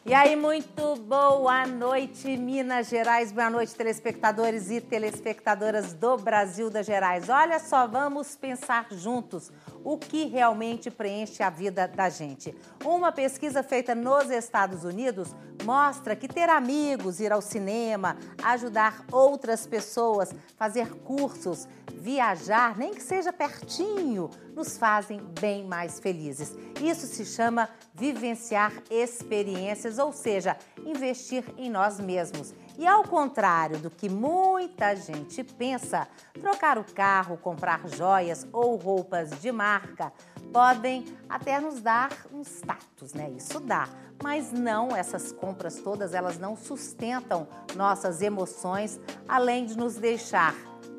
E aí, muito boa noite, Minas Gerais. Boa noite, telespectadores e telespectadoras do Brasil das Gerais. Olha só, vamos pensar juntos o que realmente preenche a vida da gente. Uma pesquisa feita nos Estados Unidos mostra que ter amigos, ir ao cinema, ajudar outras pessoas, fazer cursos, viajar, nem que seja pertinho, nos fazem bem mais felizes. Isso se chama vivenciar experiências, ou seja, investir em nós mesmos. E ao contrário do que muita gente pensa, trocar o carro, comprar joias ou roupas de marca podem até nos dar um status, né? Isso dá. Mas não, essas compras todas, elas não sustentam nossas emoções, além de nos deixar,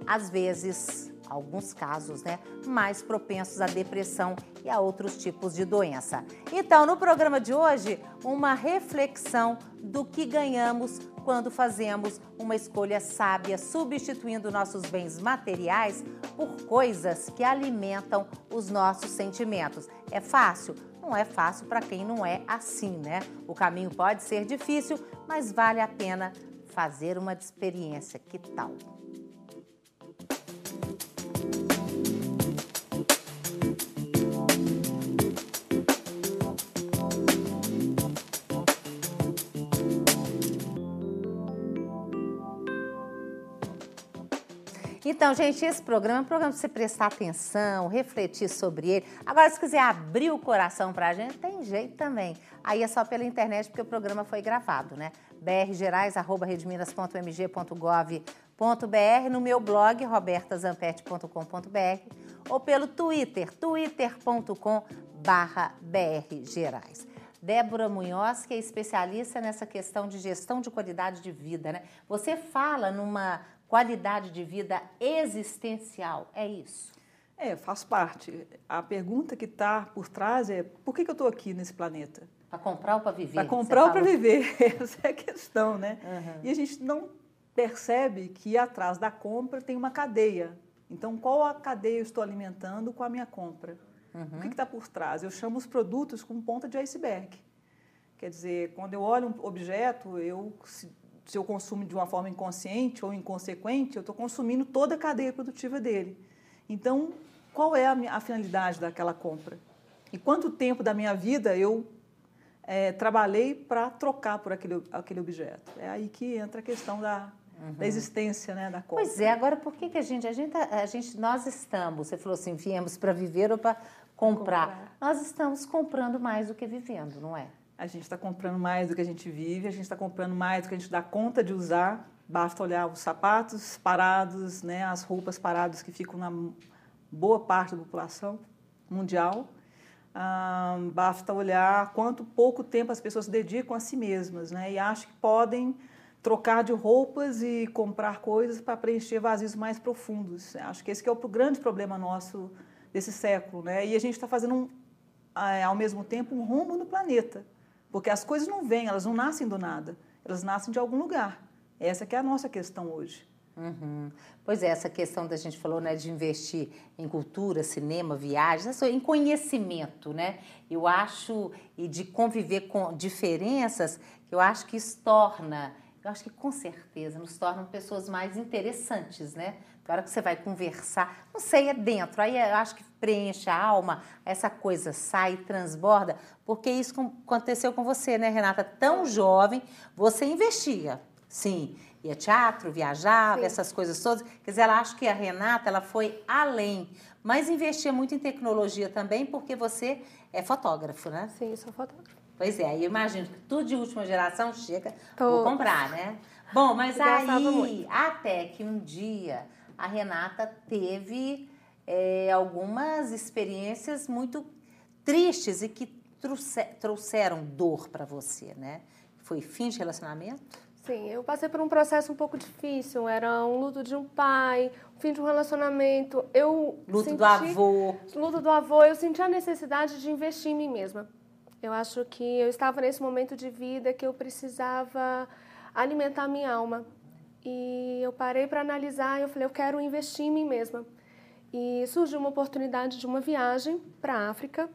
às vezes, alguns casos, né, mais propensos à depressão e a outros tipos de doença. Então, no programa de hoje, uma reflexão do que ganhamos quando fazemos uma escolha sábia, substituindo nossos bens materiais por coisas que alimentam os nossos sentimentos. É fácil? Não é fácil para quem não é assim, né? O caminho pode ser difícil, mas vale a pena fazer uma experiência. Que tal? Então, gente, esse programa é um programa para você prestar atenção, refletir sobre ele. Agora, se quiser abrir o coração para a gente, tem jeito também. Aí é só pela internet, porque o programa foi gravado, né? brgerais@redminas.mg.gov.br, no meu blog, robertazampetti.com.br, ou pelo Twitter, twitter.com/brgerais. Débora Munhoz, que é especialista nessa questão de gestão de qualidade de vida, né? Você fala numa qualidade de vida existencial, é isso? Faz parte. A pergunta que está por trás é: por que eu estou aqui nesse planeta? Para comprar ou para viver? Para comprar ou para viver, essa é a questão, né? Uhum. E a gente não percebe que atrás da compra tem uma cadeia. Então, qual a cadeia eu estou alimentando com a minha compra? Uhum. O que está por trás? Eu chamo os produtos como ponta de iceberg. Quer dizer, quando eu olho um objeto, se eu consumo de uma forma inconsciente ou inconsequente, eu estou consumindo toda a cadeia produtiva dele. Então, qual é a finalidade daquela compra? E quanto tempo da minha vida eu trabalhei para trocar por aquele objeto? É aí que entra a questão da existência, né, da compra. Pois é, agora por que nós estamos, você falou assim, viemos para viver ou para comprar. Nós estamos comprando mais do que vivendo, não é? A gente está comprando mais do que a gente vive, a gente está comprando mais do que a gente dá conta de usar. Basta olhar os sapatos parados, né, as roupas paradas que ficam na boa parte da população mundial. Basta olhar quanto pouco tempo as pessoas dedicam a si mesmas, né, e acham que podem trocar de roupas e comprar coisas para preencher vazios mais profundos. Acho que esse que é o grande problema nosso desse século, né? E a gente está fazendo, ao mesmo tempo, um rombo no planeta. Porque as coisas não vêm, elas não nascem do nada, elas nascem de algum lugar. Essa que é a nossa questão hoje. Uhum. Pois é, essa questão da gente falou, né, de investir em cultura, cinema, viagens, em conhecimento, né? Eu acho, e de conviver com diferenças, que eu acho que isso torna, eu acho que com certeza nos tornam pessoas mais interessantes, né? Na hora que você vai conversar, não sei, é dentro, aí eu acho que preenche a alma, essa coisa sai, transborda, porque isso aconteceu com você, né, Renata? Tão jovem, você investia, sim, ia teatro, viajava, sim, essas coisas todas. Quer dizer, ela acha que a Renata, ela foi além, mas investia muito em tecnologia também, porque você é fotógrafo, né? Sim, eu sou fotógrafo. Pois é, eu imagino que tudo de última geração chega, vou comprar, né? Bom, mas aí, até que um dia a Renata teve algumas experiências muito tristes e que trouxeram dor para você, né? Foi fim de relacionamento? Sim, eu passei por um processo um pouco difícil. Era um luto de um pai, o fim de um relacionamento. Luto do avô. Luto do avô. Eu senti a necessidade de investir em mim mesma. Eu acho que eu estava nesse momento de vida que eu precisava alimentar a minha alma. E eu parei para analisar e eu falei, eu quero investir em mim mesma. E surgiu uma oportunidade de uma viagem para a África.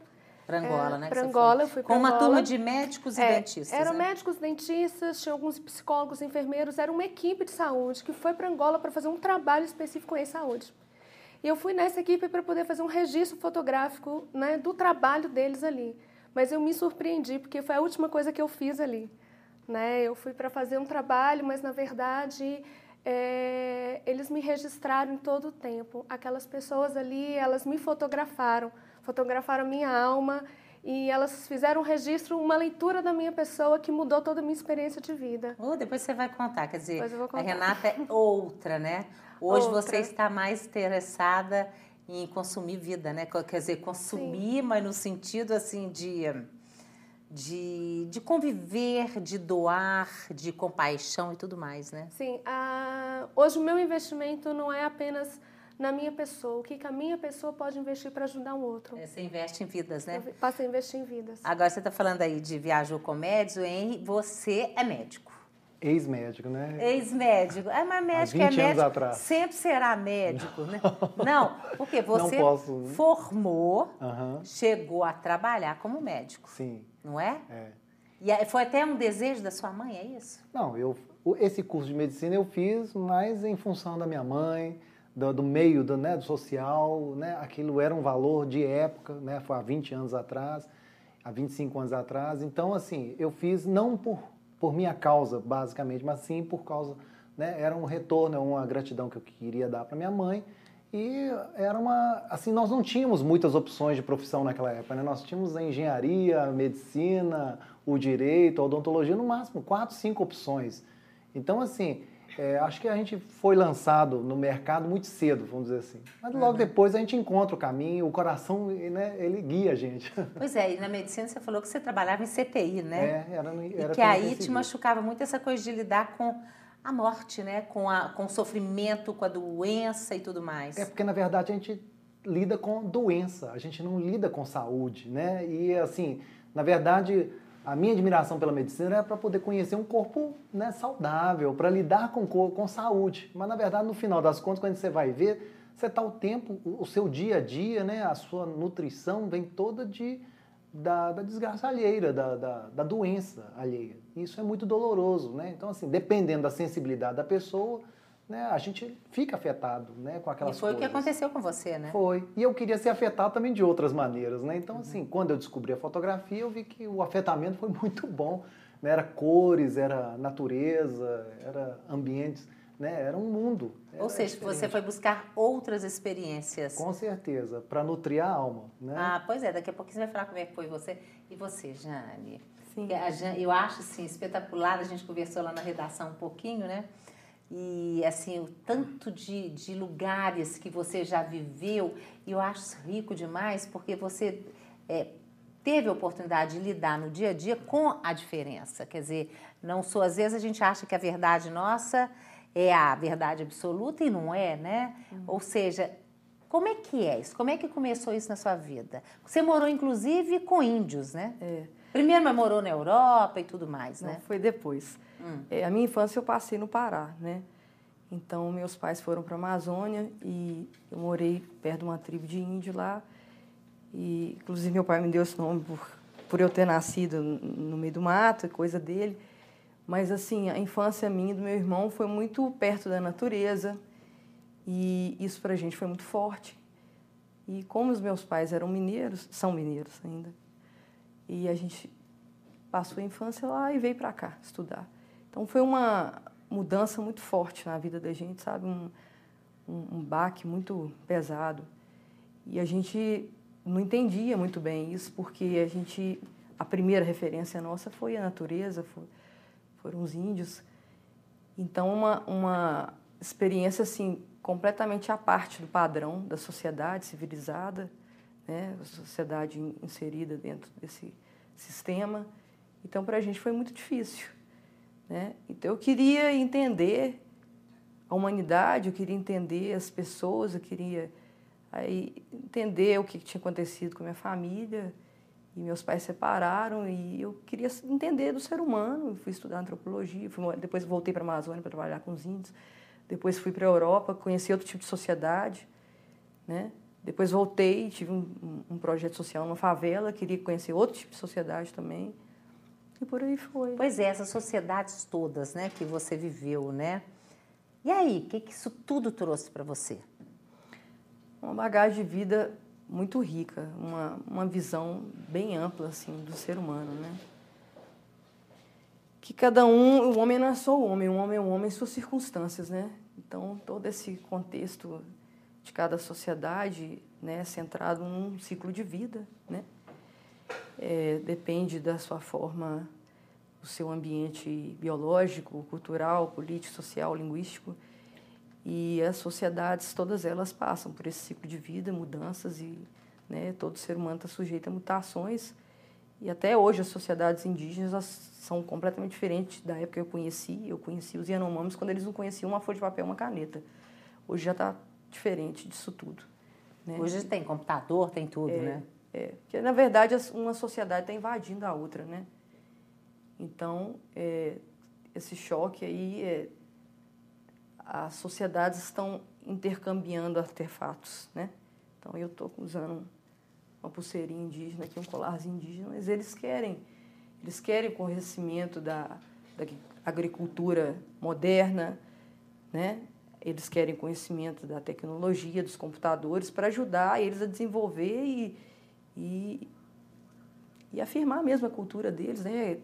Para Angola, né? Para Angola, eu fui para Angola. Com uma turma de médicos e dentistas. Eram né? médicos, dentistas, tinha alguns psicólogos, enfermeiros, era uma equipe de saúde que foi para Angola para fazer um trabalho específico em saúde. E eu fui nessa equipe para poder fazer um registro fotográfico, né, do trabalho deles ali. Mas eu me surpreendi, porque foi a última coisa que eu fiz ali. Né? Eu fui para fazer um trabalho, mas, na verdade, eles me registraram em todo o tempo. Aquelas pessoas ali, elas me fotografaram a minha alma e elas fizeram um registro, uma leitura da minha pessoa que mudou toda a minha experiência de vida. Depois você vai contar, quer dizer, contar. A Renata é outra, né? Hoje você está mais interessada em consumir vida, né? Quer dizer, consumir, Sim. Mas no sentido, assim, de conviver, de doar, de compaixão e tudo mais, né? Sim. Hoje o meu investimento não é apenas na minha pessoa. O que a minha pessoa pode investir para ajudar um outro. Você investe em vidas, né? Eu passo a investir em vidas. Agora você está falando aí de Viajou com Médicos, Henry, você é médico. Ex-médico, né? Ex-médico. Mas médico há 20 anos atrás. Sempre será médico, né? Não, porque você posso, formou, chegou a trabalhar como médico. Sim. Não é? É. E foi até um desejo da sua mãe, é isso? Não, esse curso de medicina eu fiz mais em função da minha mãe, do meio do social, né? Aquilo era um valor de época, né? Foi há 20 anos atrás, há 25 anos atrás. Então, assim, eu fiz não por minha causa, basicamente, mas sim por causa, né? Era um retorno, uma gratidão que eu queria dar para minha mãe. E era assim, nós não tínhamos muitas opções de profissão naquela época, né? Nós tínhamos a engenharia, a medicina, o direito, a odontologia, no máximo 4, 5 opções. Então, assim, acho que a gente foi lançado no mercado muito cedo, vamos dizer assim. Mas logo depois a gente encontra o caminho, o coração, né, ele guia a gente. Pois é, e na medicina você falou que você trabalhava em CTI, né? Era e que aí te machucava muito essa coisa de lidar com a morte, né? Com o sofrimento, com a doença e tudo mais. Porque, na verdade, a gente lida com doença, a gente não lida com saúde, né? E, assim, na verdade, a minha admiração pela medicina era para poder conhecer um corpo, né, saudável, para lidar com saúde. Mas, na verdade, no final das contas, quando você vai ver, você está o tempo, o seu dia a dia, né? A sua nutrição vem toda da desgraça alheia, da doença alheia. Isso é muito doloroso, né? Então, assim, dependendo da sensibilidade da pessoa, né, a gente fica afetado, né, com aquelas coisas. E foi o que aconteceu com você, né? Foi. E eu queria ser afetado também de outras maneiras, né? Então, assim, quando eu descobri a fotografia, eu vi que o afetamento foi muito bom, né? Era cores, era natureza, era ambientes, né? Era um mundo. Ou seja, você foi buscar outras experiências. Com certeza, para nutrir a alma, né? Pois é, daqui a pouco você vai falar como é que foi você. E você, Jane? Sim. Eu acho, assim, espetacular, a gente conversou lá na redação um pouquinho, né? E, assim, o tanto de lugares que você já viveu, e eu acho rico demais, porque você teve a oportunidade de lidar no dia a dia com a diferença. Quer dizer, às vezes a gente acha que a verdade nossa é a verdade absoluta e não é, né? Ou seja, como é que é isso? Como é que começou isso na sua vida? Você morou, inclusive, com índios, né? Primeiro, mas morou na Europa e tudo mais, né? Não, foi depois. A minha infância eu passei no Pará, né? Então, meus pais foram para a Amazônia e eu morei perto de uma tribo de índio lá. E, inclusive, meu pai me deu esse nome por eu ter nascido no meio do mato, é coisa dele. Mas, assim, a infância minha e do meu irmão foi muito perto da natureza. E isso para a gente foi muito forte. E como os meus pais eram mineiros, são mineiros ainda, e a gente passou a infância lá e veio para cá estudar. Então foi uma mudança muito forte na vida da gente, sabe? Um baque muito pesado. E a gente não entendia muito bem isso, porque a primeira referência nossa foi a natureza, foram os índios. Então uma experiência assim completamente à parte do padrão da sociedade civilizada, né? A sociedade inserida dentro desse sistema. Então, para a gente foi muito difícil, né? Então, eu queria entender a humanidade, eu queria entender as pessoas, eu queria entender o que tinha acontecido com a minha família. E meus pais se separaram e eu queria entender do ser humano. Eu fui estudar antropologia, depois voltei para a Amazônia para trabalhar com os índios. Depois fui para a Europa, conheci outro tipo de sociedade, né? Depois voltei, tive um projeto social numa favela, queria conhecer outro tipo de sociedade também. E por aí foi. Pois é, essas sociedades todas, né, que você viveu, né? E aí, o que isso tudo trouxe para você? Uma bagagem de vida muito rica, uma visão bem ampla, assim, do ser humano, né? Que cada um, o homem não é só o homem é um homem em suas circunstâncias, né? Então, todo esse contexto de cada sociedade, né, centrado num ciclo de vida, né? Depende da sua forma, do seu ambiente biológico, cultural, político, social, linguístico. E as sociedades, todas elas passam por esse ciclo de vida, mudanças, e, né, todo ser humano está sujeito a mutações. E até hoje as sociedades indígenas são completamente diferentes da época que eu conheci. Eu conheci os Yanomamis quando eles não conheciam uma folha de papel, uma caneta. Hoje já está diferente disso tudo, né? Hoje tem computador, tem tudo, né? Porque, na verdade, uma sociedade está invadindo a outra, né? Então, esse choque aí, as sociedades estão intercambiando artefatos, né? Então, eu estou usando uma pulseirinha indígena aqui, um colarzinho indígena, mas eles querem o conhecimento da agricultura moderna, né? Eles querem conhecimento da tecnologia, dos computadores, para ajudar eles a desenvolver e afirmar mesmo a cultura deles, né?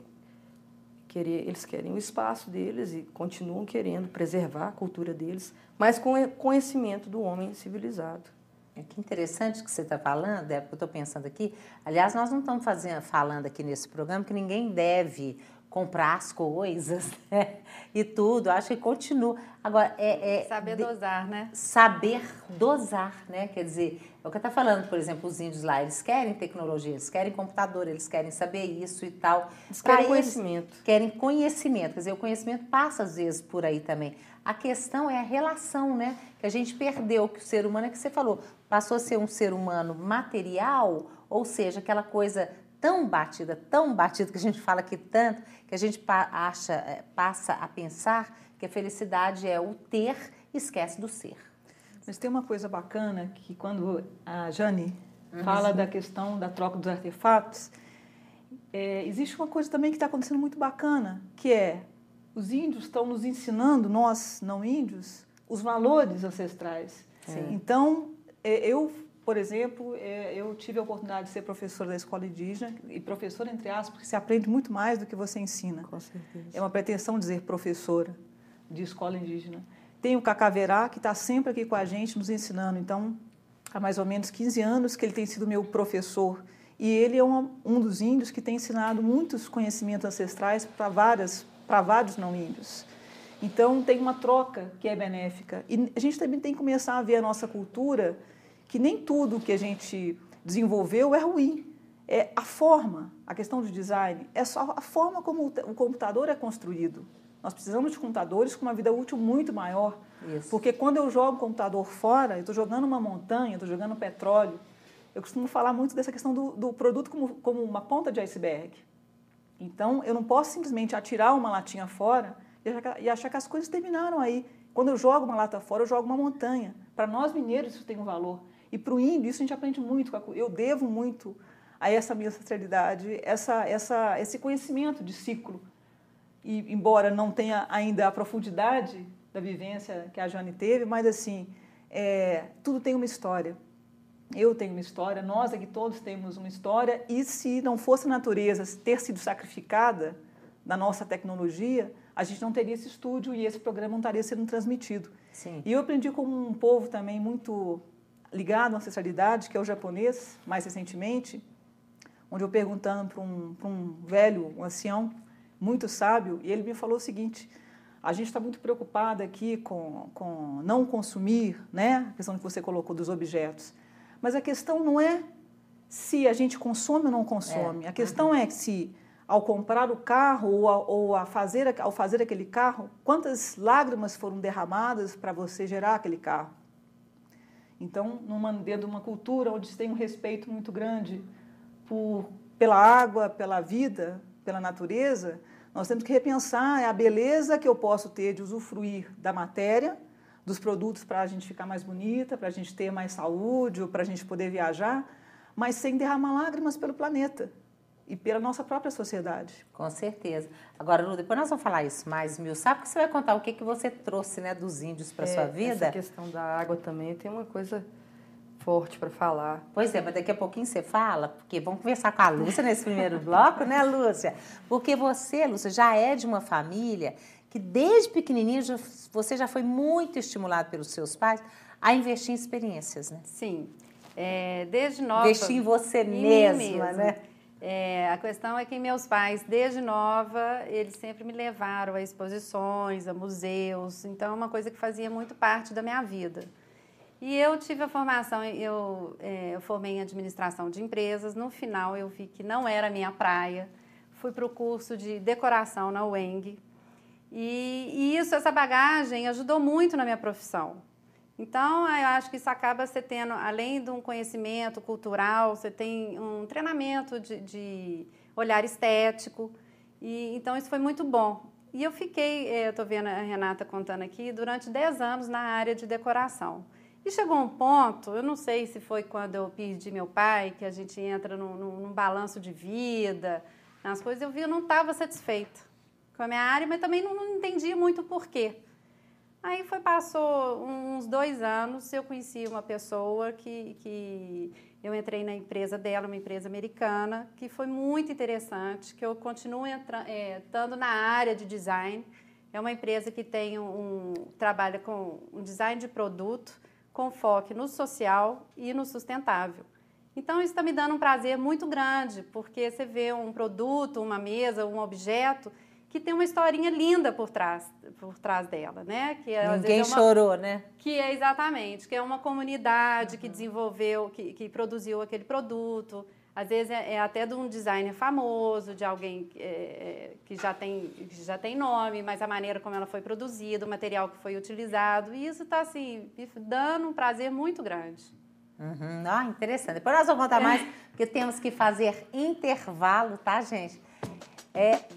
Eles querem o espaço deles e continuam querendo preservar a cultura deles, mas com conhecimento do homem civilizado. Que interessante que você está falando, é porque eu estou pensando aqui. Aliás, nós não estamos falando aqui nesse programa que ninguém deve comprar as coisas, né? E tudo. Acho que continua. Agora, saber dosar, né? Saber dosar, né? Quer dizer, é o que eu estou falando, por exemplo, os índios lá, eles querem tecnologia, eles querem computador, eles querem saber isso e tal. Eles querem conhecimento. Querem conhecimento, quer dizer, o conhecimento passa às vezes por aí também. A questão é a relação, né? Que a gente perdeu, que o ser humano, é que você falou, passou a ser um ser humano material, ou seja, aquela coisa tão batida, que a gente fala aqui tanto, que a gente passa a pensar que a felicidade é o ter e esquece do ser. Mas tem uma coisa bacana que quando a Jane fala da questão da troca dos artefatos, existe uma coisa também que está acontecendo muito bacana, que é os índios estão nos ensinando, nós não índios, os valores ancestrais. Sim. Então, eu, por exemplo, eu tive a oportunidade de ser professora da escola indígena, e professora, entre aspas, porque você aprende muito mais do que você ensina. Com certeza. É uma pretensão dizer professora de escola indígena. Tem o Cacaverá, que está sempre aqui com a gente, nos ensinando. Então, há mais ou menos 15 anos que ele tem sido meu professor. E ele é um dos índios que tem ensinado muitos conhecimentos ancestrais para vários não índios. Então, tem uma troca que é benéfica. E a gente também tem que começar a ver a nossa cultura, que nem tudo que a gente desenvolveu é ruim. É a forma, a questão do design, é só a forma como o computador é construído. Nós precisamos de computadores com uma vida útil muito maior. Isso. Porque quando eu jogo o computador fora, eu estou jogando uma montanha, estou jogando petróleo. Eu costumo falar muito dessa questão do produto como uma ponta de iceberg. Então, eu não posso simplesmente atirar uma latinha fora e achar que as coisas terminaram aí. Quando eu jogo uma lata fora, eu jogo uma montanha. Para nós mineiros isso tem um valor. E para o índio isso a gente aprende muito. Eu devo muito a essa minha ancestralidade, esse conhecimento de ciclo. E embora não tenha ainda a profundidade da vivência que a Jane teve, mas assim, tudo tem uma história. Eu tenho uma história, nós aqui todos temos uma história, e se não fosse a natureza ter sido sacrificada na nossa tecnologia, a gente não teria esse estúdio e esse programa não estaria sendo transmitido. Sim. E eu aprendi com um povo também muito ligado à ancestralidade, que é o japonês, mais recentemente, onde eu perguntando para um velho, um ancião, muito sábio, e ele me falou o seguinte: a gente está muito preocupado aqui com não consumir, né? A questão que você colocou dos objetos. Mas a questão não é se a gente consome ou não consome. A questão é se, ao comprar o carro ao fazer aquele carro, quantas lágrimas foram derramadas para você gerar aquele carro. Então, dentro de uma cultura onde se tem um respeito muito grande pela água, pela vida, pela natureza, nós temos que repensar a beleza que eu posso ter de usufruir da matéria, dos produtos para a gente ficar mais bonita, para a gente ter mais saúde, ou para a gente poder viajar, mas sem derramar lágrimas pelo planeta e pela nossa própria sociedade. Com certeza. Agora, Lu, depois nós vamos falar isso mais, Mil. Sabe que você vai contar o que você trouxe, né, dos índios para sua vida? Essa questão da água também tem uma coisa forte para falar. Pois é, mas daqui a pouquinho você fala, porque vamos conversar com a Lúcia nesse primeiro bloco, né, Lúcia? Porque você, Lúcia, já é de uma família que desde pequenininho você já foi muito estimulado pelos seus pais a investir em experiências, né? Sim. Desde nova... Investir em você em mesma, mim mesma, né? A questão é que meus pais, desde nova, eles sempre me levaram a exposições, a museus. Então, é uma coisa que fazia muito parte da minha vida. E eu tive a formação, eu formei em administração de empresas. No final, eu vi que não era a minha praia. Fui para o curso de decoração na UENG. E essa bagagem ajudou muito na minha profissão. Então, eu acho que isso acaba você tendo, além de um conhecimento cultural, você tem um treinamento de olhar estético. Então, isso foi muito bom. E eu fiquei, eu estou vendo a Renata contando aqui, durante 10 anos na área de decoração. E chegou um ponto, eu não sei se foi quando eu perdi meu pai, que a gente entra num balanço de vida, nas coisas, eu vi que eu não estava satisfeita com a minha área, mas também não entendia muito o porquê. Aí passou uns 2 anos, eu conheci uma pessoa que eu entrei na empresa dela, uma empresa americana, que foi muito interessante, que eu continuo estando na área de design. É uma empresa que tem trabalha com um design de produto, com foco no social e no sustentável. Então, isso está me dando um prazer muito grande, porque você vê um produto, uma mesa, um objeto que tem uma historinha linda por trás dela, né? Que às Ninguém vezes chorou, né? Que é exatamente, que é uma comunidade que desenvolveu, que produziu aquele produto. Às vezes é até de um designer famoso, de alguém que já tem nome, mas a maneira como ela foi produzida, o material que foi utilizado, e isso está assim, dando um prazer muito grande. Uhum. Ah, interessante. Depois nós vamos contar mais, porque temos que fazer intervalo, tá, gente?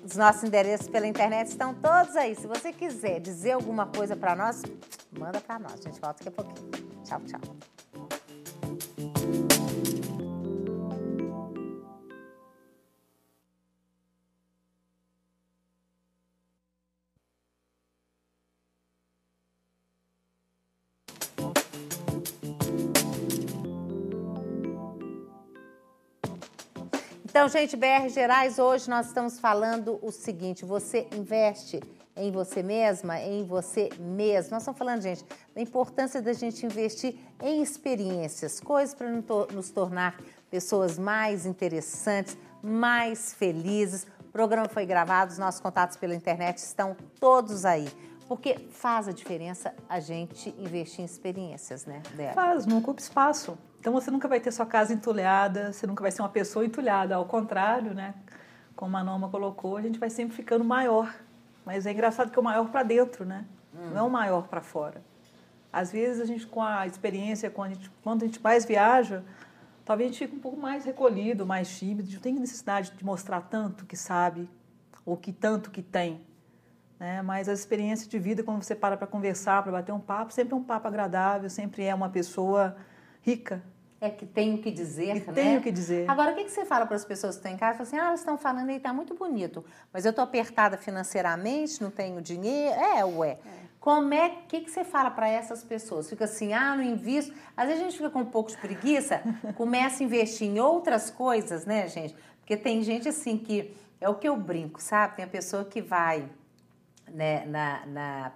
Os nossos endereços pela internet estão todos aí. Se você quiser dizer alguma coisa para nós, manda para nós. A gente volta daqui a pouquinho. Tchau, tchau. Então, gente, BR Gerais, hoje nós estamos falando o seguinte: você investe em você mesma, em você mesmo. Nós estamos falando, gente, da importância da gente investir em experiências, coisas para nos tornar pessoas mais interessantes, mais felizes. O programa foi gravado, os nossos contatos pela internet estão todos aí. Porque faz a diferença a gente investir em experiências, né, Débora? Faz, não ocupa espaço. Então, você nunca vai ter sua casa entulhada, você nunca vai ser uma pessoa entulhada. Ao contrário, né? Como a Norma colocou, a gente vai sempre ficando maior. Mas é engraçado que é o maior para dentro, né? Não é o maior para fora. Às vezes, a gente, com a experiência, quando a gente mais viaja, talvez a gente fique um pouco mais recolhido, mais tímido. A gente não tem necessidade de mostrar tanto que sabe ou que tanto que tem. Né? Mas a experiência de vida, quando você para conversar, para bater um papo, sempre é um papo agradável, sempre é uma pessoa rica. Que tem o que dizer, né? Tem o que dizer. Agora, o que você fala para as pessoas que estão em casa? Fala assim, elas estão falando aí, está muito bonito, mas eu estou apertada financeiramente, não tenho dinheiro. Como que você fala para essas pessoas? Fica assim, não invisto. Às vezes a gente fica com um pouco de preguiça, começa a investir em outras coisas, né, gente? Porque tem gente assim que, é o que eu brinco, sabe? Tem a pessoa que vai, né,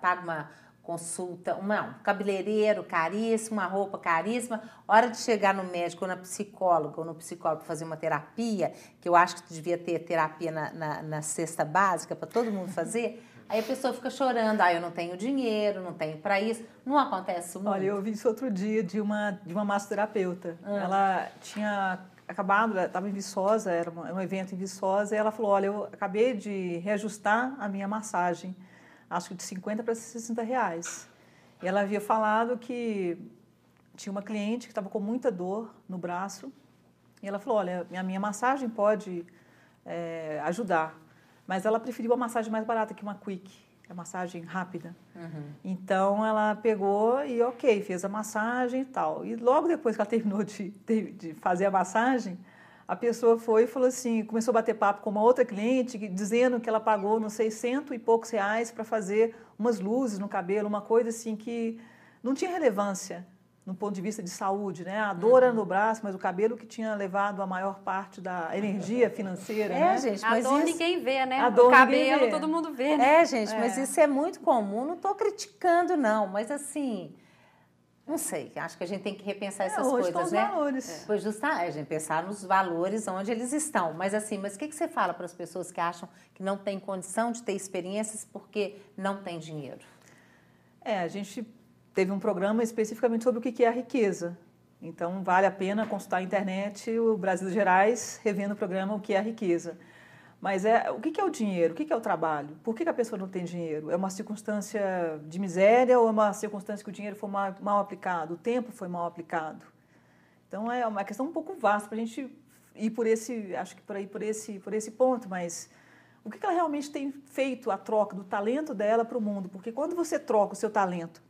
paga uma consulta, um cabeleireiro caríssimo, uma roupa caríssima, hora de chegar no médico ou na psicóloga ou no psicólogo fazer uma terapia, que eu acho que devia ter terapia na cesta básica para todo mundo fazer, aí a pessoa fica chorando, eu não tenho dinheiro, não tenho para isso, não acontece muito. Olha, eu vi isso outro dia de uma massoterapeuta, ela tinha acabado, estava em Viçosa, era um evento em Viçosa, e ela falou, olha, eu acabei de reajustar a minha massagem, acho que de 50 para 60 reais. E ela havia falado que tinha uma cliente que estava com muita dor no braço. E ela falou, olha, a minha massagem pode ajudar. Mas ela preferiu uma massagem mais barata que uma Quick. que é a massagem rápida. Então, ela pegou e, ok, fez a massagem e tal. E logo depois que ela terminou de fazer a massagem, a pessoa foi e falou assim, começou a bater papo com uma outra cliente, dizendo que ela pagou, não sei, R$100 e poucos para fazer umas luzes no cabelo, uma coisa assim que não tinha relevância no ponto de vista de saúde, né? A dor era no braço, mas o cabelo que tinha levado a maior parte da energia financeira, né? Gente, A mas dor isso... ninguém vê, né? A dor O cabelo ninguém vê. todo mundo vê, né? gente, mas isso é muito comum, não estou criticando, não, mas assim, não sei, acho que a gente tem que repensar essas hoje coisas, estão os né? valores. Pois justamente, a gente pensar nos valores onde eles estão. Mas assim, mas o que você fala para as pessoas que acham que não tem condição de ter experiências porque não tem dinheiro? A gente teve um programa especificamente sobre o que é a riqueza. Então, vale a pena consultar a internet, o Brasil Gerais, revendo o programa O que é a Riqueza. Mas o que é o dinheiro? O que é o trabalho? Por que a pessoa não tem dinheiro? É uma circunstância de miséria ou é uma circunstância que o dinheiro foi mal aplicado? O tempo foi mal aplicado? Então, é uma questão um pouco vasta para a gente ir por esse, acho que por esse ponto, mas o que ela realmente tem feito a troca do talento dela para o mundo? Porque quando você troca o seu talento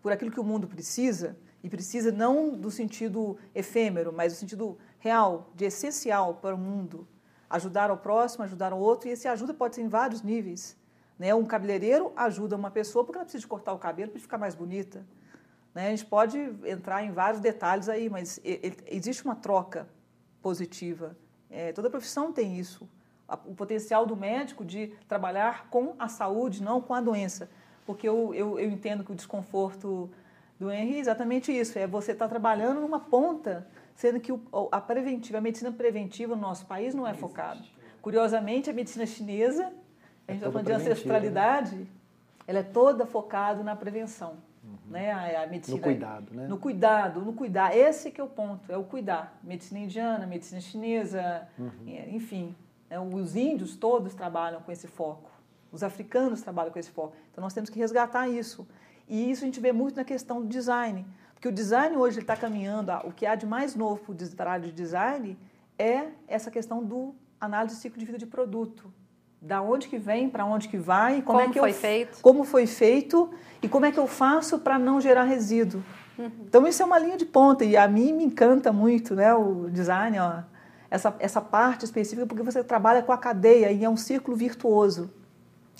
por aquilo que o mundo precisa, e precisa não do sentido efêmero, mas do sentido real, de essencial para o mundo, ajudar ao próximo, ajudar ao outro, e esse ajuda pode ser em vários níveis. Né? Um cabeleireiro ajuda uma pessoa porque ela precisa de cortar o cabelo para ficar mais bonita. Né? A gente pode entrar em vários detalhes aí, mas existe uma troca positiva. Toda profissão tem isso. O potencial do médico de trabalhar com a saúde, não com a doença. Porque eu entendo que o desconforto do Henry é exatamente isso, você estar trabalhando numa ponta, sendo que a medicina preventiva no nosso país não é focada. Curiosamente, a medicina chinesa, a gente está falando de ancestralidade, ela é toda focada na prevenção. Né? A medicina, no cuidado, né? No cuidar. Esse que é o ponto, é o cuidar. Medicina indiana, medicina chinesa, enfim. Os índios todos trabalham com esse foco. Os africanos trabalham com esse foco. Então, nós temos que resgatar isso. E isso a gente vê muito na questão do design. Porque o design hoje está caminhando, o que há de mais novo para a área de design é essa questão do análise de ciclo de vida de produto. Da onde que vem, para onde que vai, como foi feito e como é que eu faço para não gerar resíduo. Então, isso é uma linha de ponta e a mim me encanta muito, né, o design, essa parte específica, porque você trabalha com a cadeia e é um círculo virtuoso.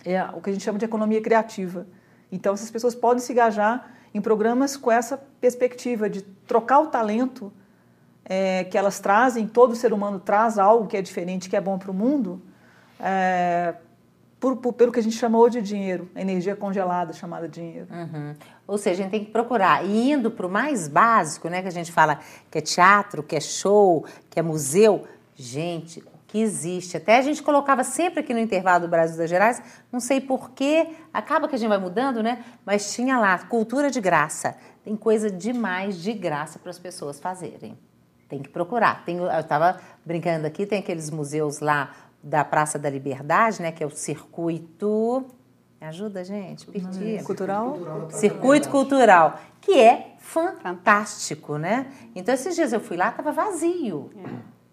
É o que a gente chama de economia criativa. Então, essas pessoas podem se engajar em programas com essa perspectiva de trocar o talento que elas trazem, todo ser humano traz algo que é diferente, que é bom para o mundo, pelo que a gente chamou de dinheiro, a energia congelada chamada dinheiro. Ou seja, a gente tem que procurar, e indo para o mais básico, né, que a gente fala que é teatro, que é show, que é museu, gente... que existe. Até a gente colocava sempre aqui no intervalo do Brasil das Gerais, não sei porquê, acaba que a gente vai mudando, né? Mas tinha lá, cultura de graça. Tem coisa demais de graça para as pessoas fazerem. Tem que procurar. Eu estava brincando aqui, tem aqueles museus lá da Praça da Liberdade, né? Que é o circuito... Me ajuda, gente? Perdi. Cultural? Circuito cultural, que é fantástico, né? Então, esses dias eu fui lá, estava vazio.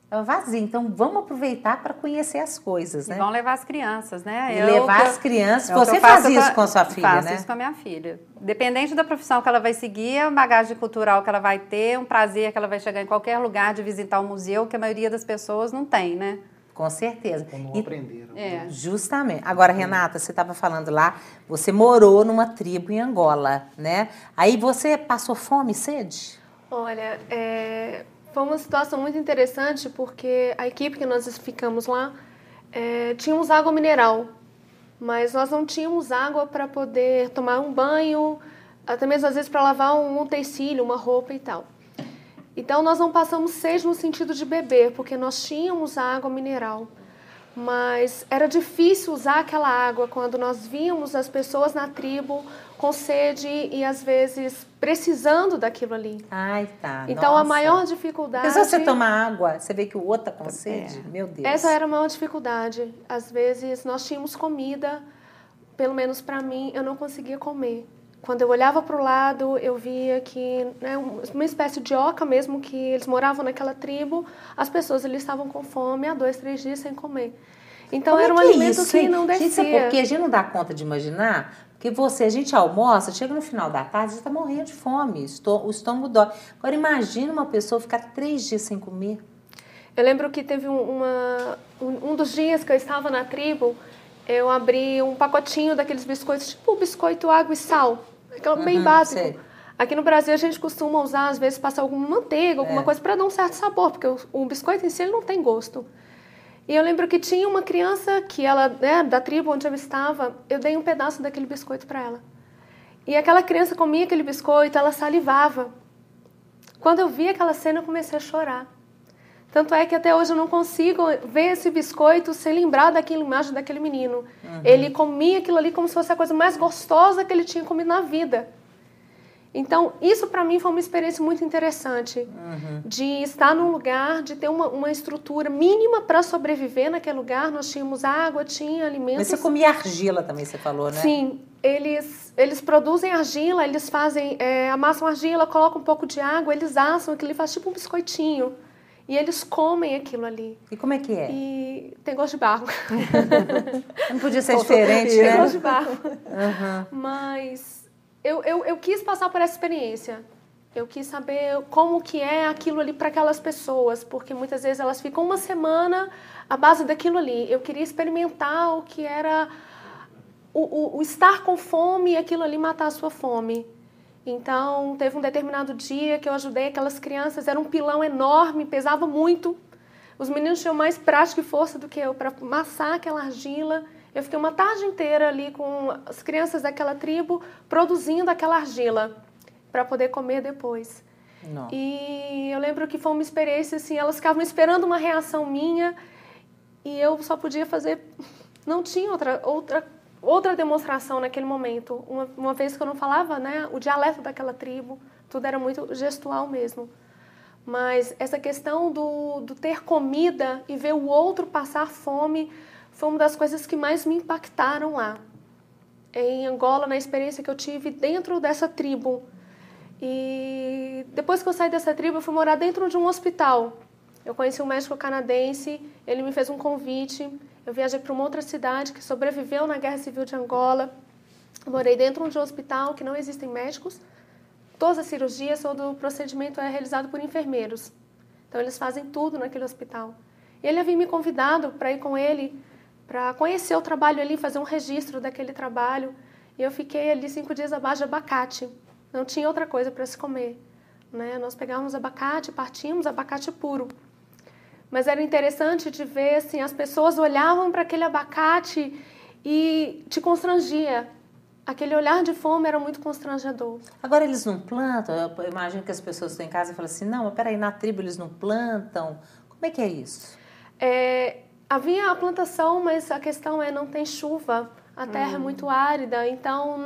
Estava vazio, então vamos aproveitar para conhecer as coisas, né? E vão levar as crianças, né? E levar as crianças. Você faz isso com a sua filha, né? Faço isso com a minha filha. Dependente da profissão que ela vai seguir, a bagagem cultural que ela vai ter, um prazer que ela vai chegar em qualquer lugar de visitar um museu, que a maioria das pessoas não tem, né? Com certeza. Como não aprenderam. Justamente. Agora, Renata, você estava falando lá, você morou numa tribo em Angola, né? Aí você passou fome e sede? Olha, foi uma situação muito interessante porque a equipe que nós ficamos lá tínhamos água mineral, mas nós não tínhamos água para poder tomar um banho, até mesmo às vezes para lavar um utensílio, uma roupa e tal. Então nós não passamos sede no sentido de beber, porque nós tínhamos água mineral. Mas era difícil usar aquela água quando nós víamos as pessoas na tribo com sede e às vezes precisando daquilo ali. Ai, tá. Então a maior dificuldade... Porque se você tomar água, você vê que o outro está com sede? Meu Deus. Essa era a maior dificuldade. Às vezes nós tínhamos comida, pelo menos para mim, eu não conseguia comer. Quando eu olhava para o lado, eu via que, né, uma espécie de oca mesmo, que eles moravam naquela tribo, as pessoas ali estavam com fome há 2, 3 dias sem comer. Então Como era um é que é alimento isso, que hein? não Gente, descia. sabe por quê? A gente não dá conta de imaginar, porque a gente almoça, chega no final da tarde, você está morrendo de fome, o estômago dói. Agora imagina uma pessoa ficar 3 dias sem comer. Eu lembro que teve um dos dias que eu estava na tribo, eu abri um pacotinho daqueles biscoitos, tipo biscoito água e sal, bem básico. Sei. Aqui no Brasil a gente costuma usar, às vezes, passar alguma manteiga, alguma coisa para dar um certo sabor, porque o biscoito em si ele não tem gosto. E eu lembro que tinha uma criança que ela, né, da tribo onde eu estava, eu dei um pedaço daquele biscoito para ela. E aquela criança comia aquele biscoito, ela salivava. Quando eu vi aquela cena, eu comecei a chorar. Tanto é que até hoje eu não consigo ver esse biscoito sem lembrar daquela imagem daquele menino. Ele comia aquilo ali como se fosse a coisa mais gostosa que ele tinha comido na vida. Então, isso para mim foi uma experiência muito interessante, de estar num lugar, de ter uma estrutura mínima para sobreviver naquele lugar. Nós tínhamos água, tinha alimentos. Mas você comia argila também, você falou, né? Sim, eles produzem argila, eles fazem, amassam argila, colocam um pouco de água, eles assam aquilo e faz tipo um biscoitinho. E eles comem aquilo ali. E como é que é? E tem gosto de barro. Não podia ser diferente, Tem né? gosto de barro. Mas eu quis passar por essa experiência. Eu quis saber como que é aquilo ali para aquelas pessoas, porque muitas vezes elas ficam uma semana à base daquilo ali. Eu queria experimentar o que era o estar com fome e aquilo ali matar a sua fome. Então, teve um determinado dia que eu ajudei aquelas crianças, era um pilão enorme, pesava muito. Os meninos tinham mais prática e força do que eu para amassar aquela argila. Eu fiquei uma tarde inteira ali com as crianças daquela tribo, produzindo aquela argila para poder comer depois. Não. E eu lembro que foi uma experiência assim, elas ficavam esperando uma reação minha e eu só podia fazer... Não tinha outra demonstração naquele momento. Uma vez que eu não falava, né, o dialeto daquela tribo, tudo era muito gestual mesmo. Mas essa questão do ter comida e ver o outro passar fome foi uma das coisas que mais me impactaram lá. Em Angola, na experiência que eu tive dentro dessa tribo. E depois que eu saí dessa tribo, eu fui morar dentro de um hospital. Eu conheci um médico canadense, ele me fez um convite. Eu viajei para uma outra cidade que sobreviveu na Guerra Civil de Angola. Eu morei dentro de um hospital que não existem médicos. Todas as cirurgias, todo o procedimento é realizado por enfermeiros. Então, eles fazem tudo naquele hospital. E ele havia me convidado para ir com ele, para conhecer o trabalho ali, fazer um registro daquele trabalho. E eu fiquei ali 5 dias à base de abacate. Não tinha outra coisa para se comer, né? Nós pegávamos abacate, partíamos abacate puro. Mas era interessante de ver, assim, as pessoas olhavam para aquele abacate e te constrangia. Aquele olhar de fome era muito constrangedor. Agora eles não plantam? Eu imagino que as pessoas estão em casa e falam assim, não, mas peraí, na tribo eles não plantam. Como é que é isso? Havia a plantação, mas a questão não tem chuva. A terra é muito árida, então,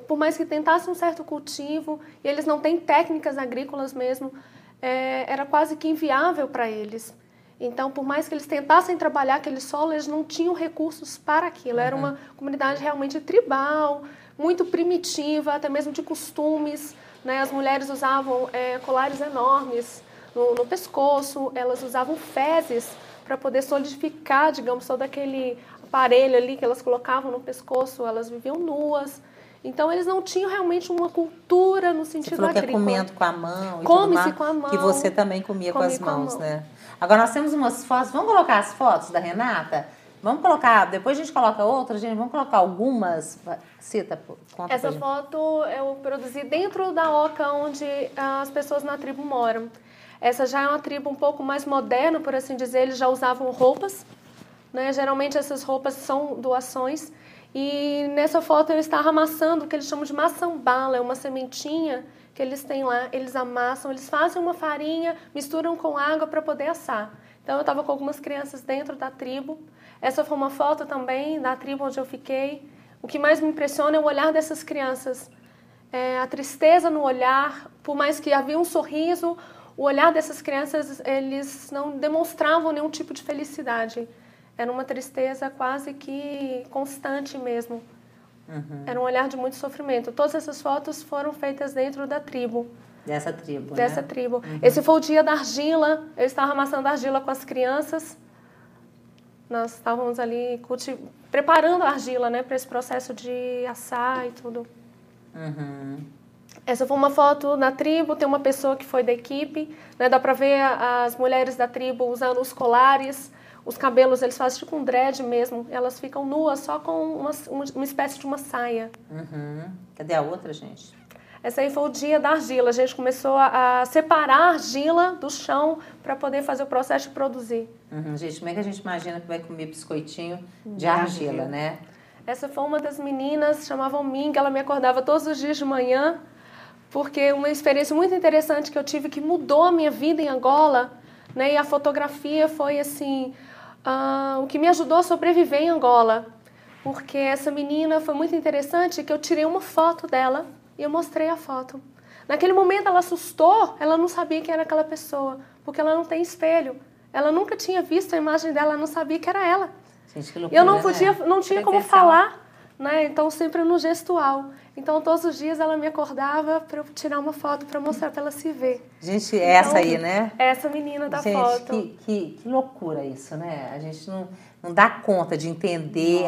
por mais que tentasse um certo cultivo, e eles não têm técnicas agrícolas mesmo, era quase que inviável para eles. Então, por mais que eles tentassem trabalhar aquele solo, eles não tinham recursos para aquilo. Era uma comunidade realmente tribal, muito primitiva, até mesmo de costumes, né? As mulheres usavam colares enormes no pescoço, elas usavam fezes para poder solidificar, digamos, todo aquele aparelho ali que elas colocavam no pescoço, elas viviam nuas. Então, eles não tinham realmente uma cultura no sentido agrícola. Você falou que é comendo com a mão e Come-se tudo mais, com a mão. que você também comia com as mãos, mão. né? Agora, nós temos umas fotos, vamos colocar as fotos da Renata? Vamos colocar, depois a gente coloca outras, gente, vamos colocar algumas. Cita, conta Essa foto eu produzi dentro da oca onde as pessoas na tribo moram. Essa já é uma tribo um pouco mais moderna, por assim dizer, eles já usavam roupas, né? Geralmente essas roupas são doações. E nessa foto eu estava amassando o que eles chamam de maçambala, é uma sementinha que eles têm lá, eles amassam, eles fazem uma farinha, misturam com água para poder assar. Então eu estava com algumas crianças dentro da tribo. Essa foi uma foto também da tribo onde eu fiquei. O que mais me impressiona é o olhar dessas crianças. A tristeza no olhar, por mais que havia um sorriso, o olhar dessas crianças, eles não demonstravam nenhum tipo de felicidade. Era uma tristeza quase que constante mesmo. Era um olhar de muito sofrimento. Todas essas fotos foram feitas dentro da tribo. Dessa tribo, Dessa né? tribo. Esse foi o dia da argila. Eu estava amassando argila com as crianças. Nós estávamos ali preparando a argila, né, para esse processo de assar e tudo. Essa foi uma foto da tribo, tem uma pessoa que foi da equipe, né, dá para ver as mulheres da tribo usando os colares, os cabelos, eles fazem tipo um dread mesmo, elas ficam nuas só com uma espécie de uma saia. Cadê a outra, gente? Esse aí foi o dia da argila, a gente começou a separar a argila do chão para poder fazer o processo de produzir. Gente, como é que a gente imagina que vai comer biscoitinho de argila, né? Essa foi uma das meninas, chamavam Ming, ela me acordava todos os dias de manhã, porque uma experiência muito interessante que eu tive que mudou a minha vida em Angola, né? E a fotografia foi assim, o que me ajudou a sobreviver em Angola, porque essa menina foi muito interessante que eu tirei uma foto dela e eu mostrei a foto. Naquele momento ela assustou, ela não sabia quem era aquela pessoa, porque ela não tem espelho. Ela nunca tinha visto a imagem dela, ela não sabia que era ela. Gente, que loucura, eu não podia, né? não tinha como falar, né? Então sempre no gestual. Então todos os dias ela me acordava para eu tirar uma foto para mostrar para ela se ver. Gente, essa aí, né? Essa menina da gente, foto. Que loucura isso, né? A gente não dá conta de entender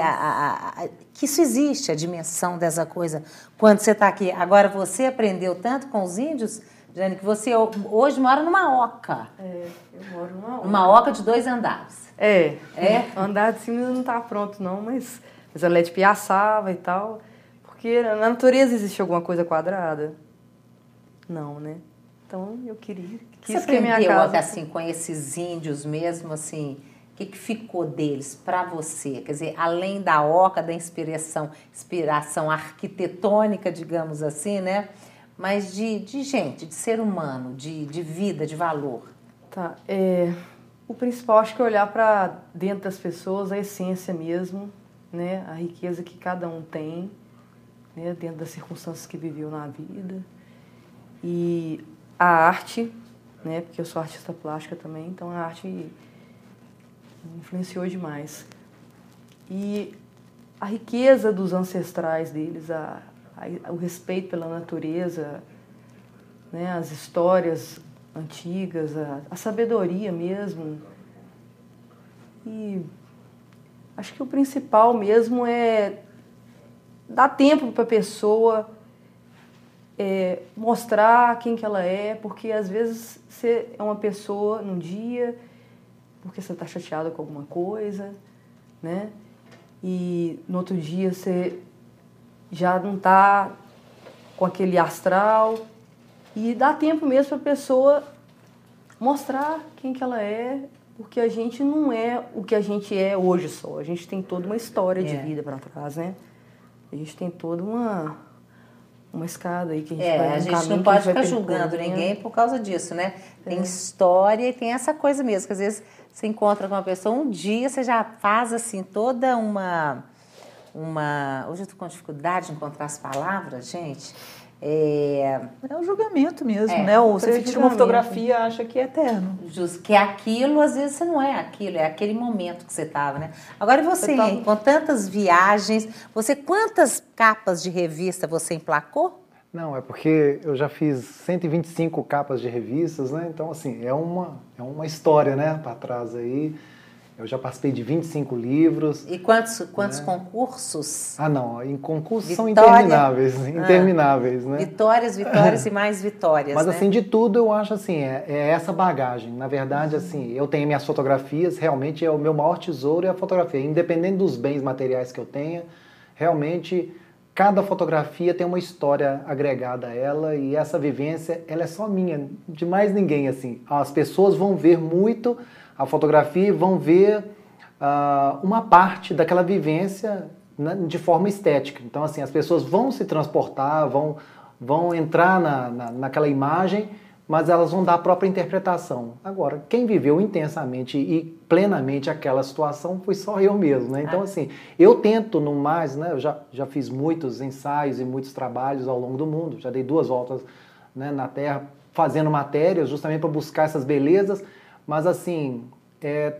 que isso existe, a dimensão dessa coisa. Quando você está aqui, agora você aprendeu tanto com os índios, Jane, que você hoje mora numa oca. Eu moro numa oca. Uma oca de 2 andares. Andar de cima ainda não está pronto não, mas ela é de piaçava e tal. Porque na natureza existe alguma coisa quadrada? Não, né? Então eu quis Você que a minha casa... assim, com esses índios mesmo, assim, o que ficou deles para você? Quer dizer, além da oca, da inspiração arquitetônica, digamos assim, né? Mas de gente, de ser humano, de vida, de valor. Tá, o principal acho que é olhar para dentro das pessoas, a essência mesmo, né? A riqueza que cada um tem, né? Dentro das circunstâncias que viveu na vida. E a arte, né? Porque eu sou artista plástica também, então a arte me influenciou demais. E a riqueza dos ancestrais deles, o respeito pela natureza, né? As histórias antigas, a sabedoria mesmo. E acho que o principal mesmo é dar tempo para a pessoa mostrar quem que ela é, porque às vezes você é uma pessoa num dia, porque você está chateada com alguma coisa, né? E no outro dia você já não está com aquele astral. E dá tempo mesmo para a pessoa mostrar quem que ela é, porque a gente não é o que a gente é hoje só. A gente tem toda uma história de vida para trás, né? A gente tem toda uma escada aí que a gente vai... A gente não pode ficar julgando ninguém por causa disso, né? Tem história e tem essa coisa mesmo, que às vezes você encontra com uma pessoa, um dia você já faz assim toda uma... Hoje eu estou com dificuldade de encontrar as palavras, gente. É um julgamento mesmo, né? Ou você tira uma fotografia e acha que é eterno. Justo, que é aquilo, às vezes você não é aquilo, é aquele momento que você estava, né? Agora você, com tantas viagens, quantas capas de revista você emplacou? Não, é porque eu já fiz 125 capas de revistas, né? Então, assim, é uma história, né? Para trás aí. Eu já participei de 25 livros. E quantos concursos? Não, em concursos são intermináveis, né? Vitórias e mais vitórias, Mas, né? assim, de tudo eu acho, assim, é essa bagagem. Na verdade, assim, eu tenho minhas fotografias, realmente é o meu maior tesouro é a fotografia. Independente dos bens materiais que eu tenha, realmente, cada fotografia tem uma história agregada a ela e essa vivência, ela é só minha, de mais ninguém, assim. As pessoas vão ver muito a fotografia e vão ver uma parte daquela vivência, né, de forma estética. Então, assim, as pessoas vão se transportar, vão entrar naquela imagem, mas elas vão dar a própria interpretação. Agora, quem viveu intensamente e plenamente aquela situação foi só eu mesmo, né? Então, assim, eu tento no mais, né? Eu já fiz muitos ensaios e muitos trabalhos ao longo do mundo, já dei 2 voltas, né, na Terra, fazendo matérias justamente para buscar essas belezas. Mas, assim,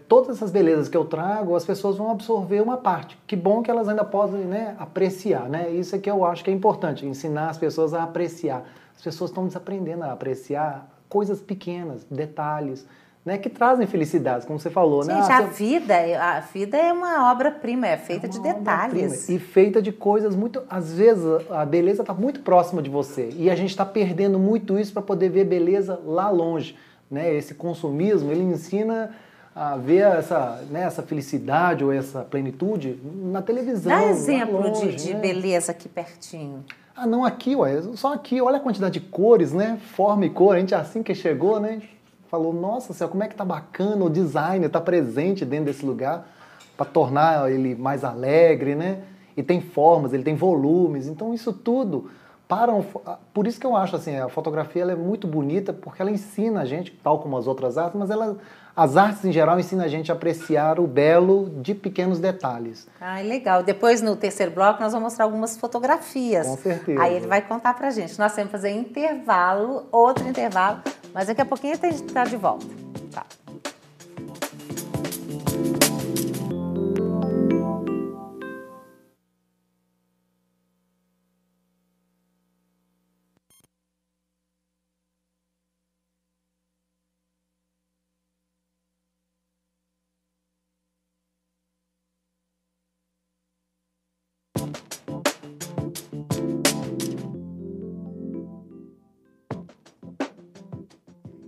todas essas belezas que eu trago, as pessoas vão absorver uma parte. Que bom que elas ainda podem, né, apreciar, né? Isso é que eu acho que é importante, ensinar as pessoas a apreciar. As pessoas estão desaprendendo a apreciar coisas pequenas, detalhes, né, que trazem felicidades, como você falou. Gente, né? a vida é uma obra-prima, é feita de detalhes. E feita de coisas muito... Às vezes, a beleza está muito próxima de você. E a gente está perdendo muito isso para poder ver beleza lá longe. Né? Esse consumismo, ele ensina a ver essa felicidade ou essa plenitude na televisão. Dá exemplo longe, de né? beleza aqui pertinho. Ah, não, aqui, ué, só aqui. Olha a quantidade de cores, né? Forma e cor. A gente, assim que chegou, né? Falou, nossa senhora, como é que tá bacana o designer, tá presente dentro desse lugar para tornar ele mais alegre, né? E tem formas, ele tem volumes, então isso tudo por isso que eu acho assim, a fotografia ela é muito bonita porque ela ensina a gente, tal como as outras artes, mas as artes em geral ensinam a gente a apreciar o belo de pequenos detalhes. Ah, legal. Depois no terceiro bloco nós vamos mostrar algumas fotografias. Com certeza. Aí ele vai contar pra gente. Nós temos que fazer intervalo, outro intervalo. Mas daqui a pouquinho a gente está de volta. Tá.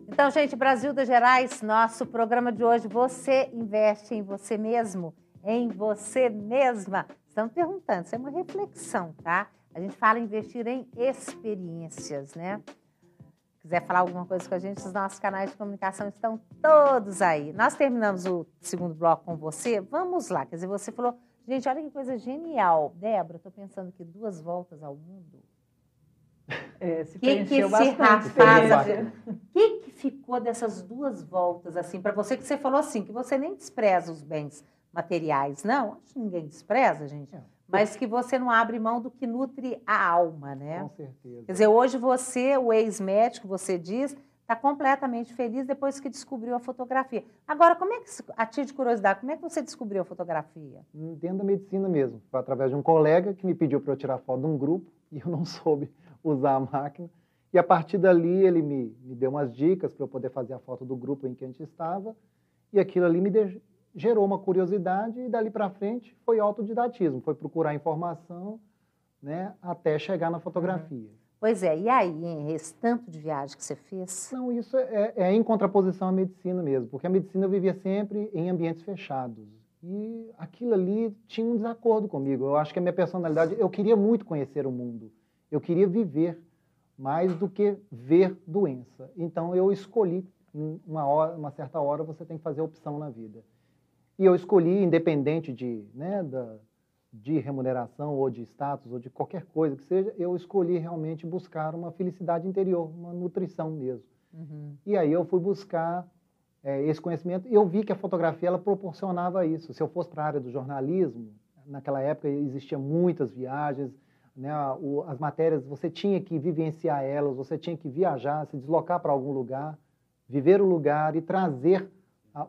Então, gente, Brasil das Gerais, nosso programa de hoje, você investe em você mesmo, em você mesma. Estamos perguntando, isso é uma reflexão, tá? A gente fala em investir em experiências, né? Se quiser falar alguma coisa com a gente, os nossos canais de comunicação estão todos aí. Nós terminamos o segundo bloco com você, vamos lá. Quer dizer, você falou, gente, olha que coisa genial. Débora, estou pensando aqui 2 voltas ao mundo. Se que preencheu esse bastante. rapaz, o que ficou dessas 2 voltas, assim, para você, que você falou assim, que você nem despreza os bens materiais, não? Acho que ninguém despreza, gente, mas que você não abre mão do que nutre a alma, né? Com certeza. Quer dizer, hoje você, o ex-médico, você diz, está completamente feliz depois que descobriu a fotografia. Agora, como é que, a título de curiosidade, como é que você descobriu a fotografia? Dentro da medicina mesmo, foi através de um colega que me pediu para eu tirar foto de um grupo e eu não soube usar a máquina. E a partir dali ele me deu umas dicas para eu poder fazer a foto do grupo em que a gente estava. E aquilo ali gerou uma curiosidade e dali para frente foi autodidatismo, foi procurar informação, né, até chegar na fotografia. Pois é, e aí, esse tanto de viagem que você fez? Não, isso é em contraposição à medicina mesmo, porque a medicina eu vivia sempre em ambientes fechados. E aquilo ali tinha um desacordo comigo. Eu acho que a minha personalidade, eu queria muito conhecer o mundo. Eu queria viver mais do que ver doença. Então, eu escolhi, uma certa hora, você tem que fazer opção na vida. E eu escolhi, independente de remuneração, ou de status, ou de qualquer coisa que seja, eu escolhi realmente buscar uma felicidade interior, uma nutrição mesmo. Uhum. E aí eu fui buscar esse conhecimento e eu vi que a fotografia ela proporcionava isso. Se eu fosse para a área do jornalismo, naquela época existiam muitas viagens, né, as matérias, você tinha que vivenciar elas, você tinha que viajar, se deslocar para algum lugar, viver o lugar e trazer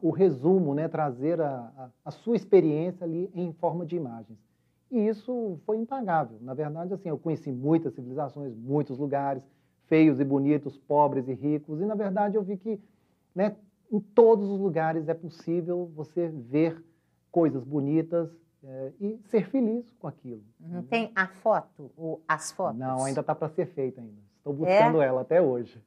o resumo, né, trazer a sua experiência ali em forma de imagens. E isso foi impagável. Na verdade, assim, eu conheci muitas civilizações, muitos lugares, feios e bonitos, pobres e ricos, e na verdade eu vi que, né, em todos os lugares é possível você ver coisas bonitas, e ser feliz com aquilo. Tem a foto, ou as fotos? Não, ainda está para ser feita ainda. Estou buscando ela até hoje.